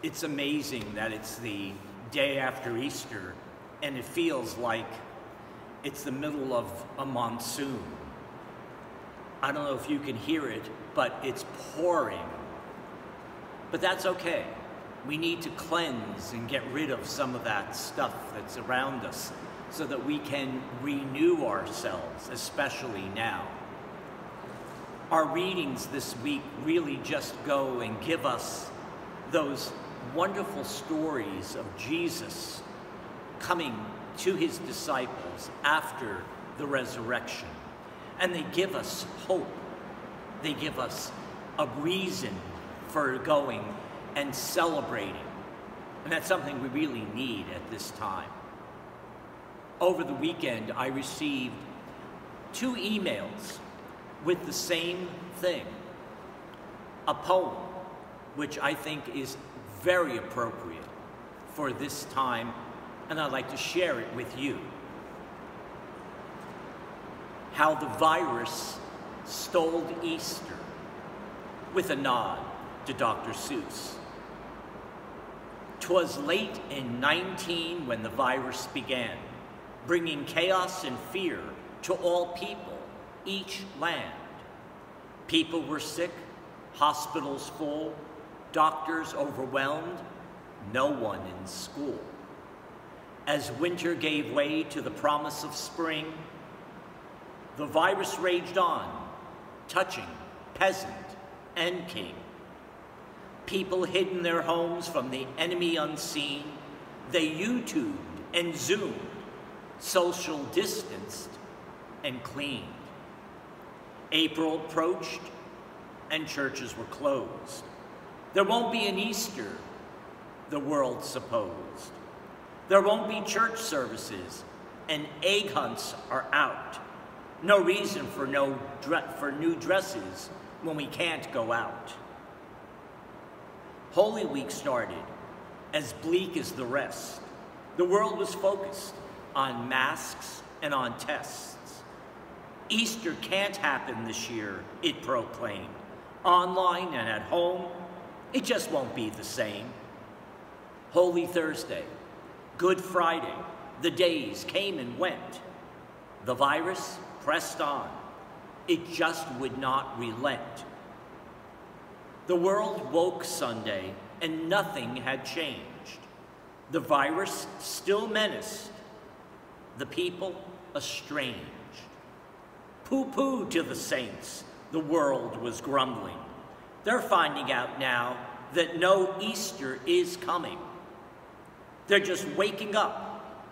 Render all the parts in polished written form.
It's amazing that it's the day after Easter and it feels like it's the middle of a monsoon. I don't know if you can hear it, but it's pouring. But that's okay. We need to cleanse and get rid of some of that stuff that's around us so that we can renew ourselves, especially now. Our readings this week really just go and give us those wonderful stories of Jesus coming to his disciples after the resurrection. And they give us hope. They give us a reason for going and celebrating. And that's something we really need at this time. Over the weekend, I received 2 emails with the same thing. A poem, which I think is very appropriate for this time, and I'd like to share it with you. How the virus stole Easter, with a nod to Dr. Seuss. 'Twas late in 19 when the virus began, bringing chaos and fear to all people, each land. People were sick, hospitals full, doctors overwhelmed, no one in school. As winter gave way to the promise of spring, the virus raged on, touching peasant and king. People hid in their homes from the enemy unseen. They YouTubed and Zoomed, social distanced and cleaned. April approached and churches were closed. There won't be an Easter, the world supposed. There won't be church services and egg hunts are out. No reason for new dresses when we can't go out. Holy Week started as bleak as the rest. The world was focused on masks and on tests. Easter can't happen this year, it proclaimed. Online and at home, it just won't be the same. Holy Thursday, Good Friday, the days came and went. The virus pressed on. It just would not relent. The world woke Sunday and nothing had changed. The virus still menaced. The people estranged. Pooh-pooh to the saints, the world was grumbling. They're finding out now that no Easter is coming. They're just waking up.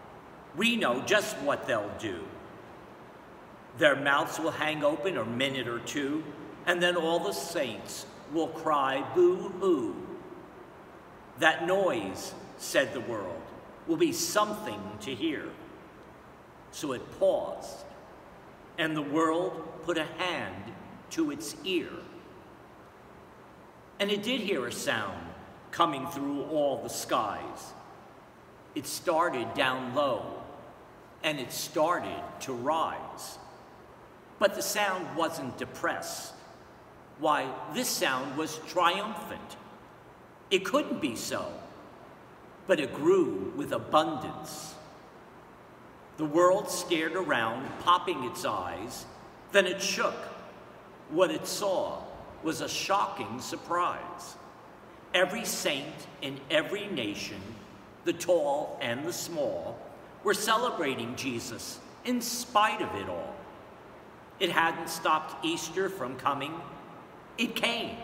We know just what they'll do. Their mouths will hang open a minute or two, and then all the saints will cry boo-hoo. That noise, said the world, will be something to hear. So it paused, and the world put a hand to its ear. And it did hear a sound coming through all the skies. It started down low, and it started to rise. But the sound wasn't depressed. Why, this sound was triumphant. It couldn't be so, but it grew with abundance. The world stared around, popping its eyes, then it shook. What it saw was a shocking surprise. Every saint in every nation, the tall and the small, were celebrating Jesus in spite of it all. It hadn't stopped Easter from coming. It came.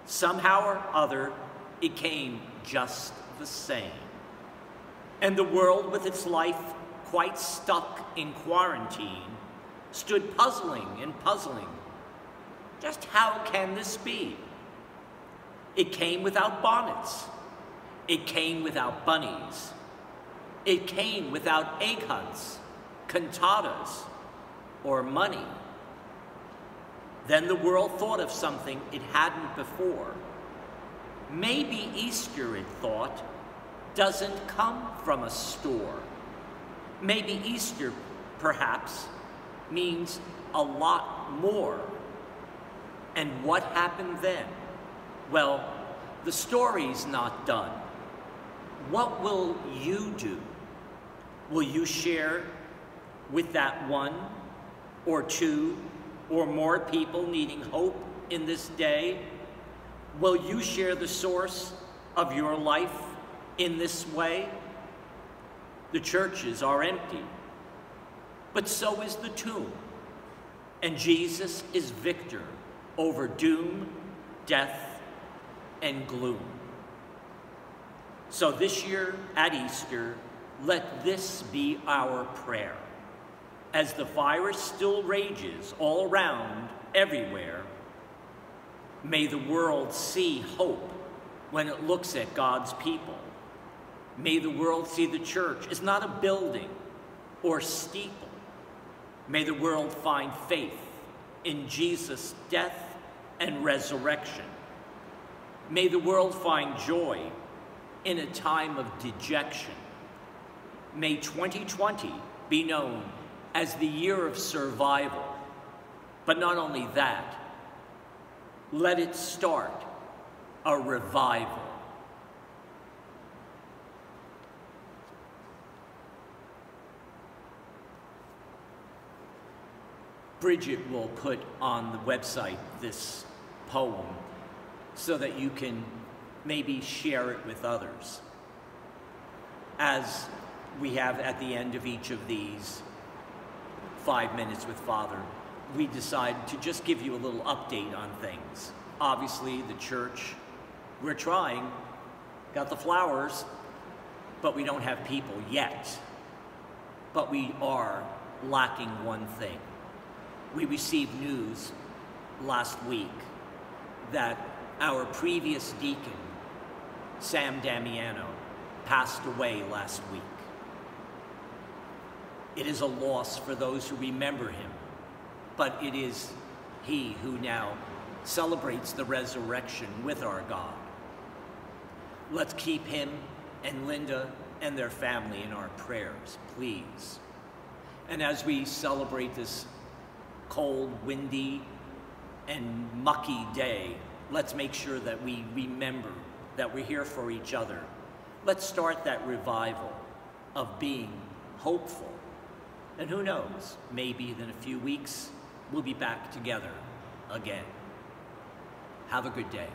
Somehow or other, it came just the same. And the world, with its life quite stuck in quarantine, stood puzzling and puzzling. Just how can this be? It came without bonnets. It came without bunnies. It came without egg hunts, cantatas, or money. Then the world thought of something it hadn't before. Maybe Easter, it thought, doesn't come from a store. Maybe Easter, perhaps, means a lot more. And what happened then? Well, The story's not done. What will you do? Will you share with that one or two or more people needing hope in this day? Will you share the source of your life in this way? The churches are empty, but so is the tomb. And Jesus is victor over doom, death, and gloom. So this year at Easter, let this be our prayer. As the virus still rages all around, everywhere, may the world see hope when it looks at God's people. May the world see the church as not a building or steeple. May the world find faith in Jesus' death and resurrection. May the world find joy in a time of dejection. May 2020 be known as the year of survival. But not only that, let it start a revival. Bridget will put on the website this poem so that you can maybe share it with others. As we have at the end of each of these 5 minutes with Father, we decided to just give you a little update on things. Obviously, the church, we're trying, got the flowers, but we don't have people yet. But we are lacking one thing. We received news last week that our previous deacon, Sam Damiano, passed away last week. It is a loss for those who remember him, but it is he who now celebrates the resurrection with our God. Let's keep him and Linda and their family in our prayers, please. And as we celebrate this cold, windy, and mucky day, let's make sure that we remember that we're here for each other. Let's start that revival of being hopeful. And who knows, maybe in a few weeks, we'll be back together again. Have a good day.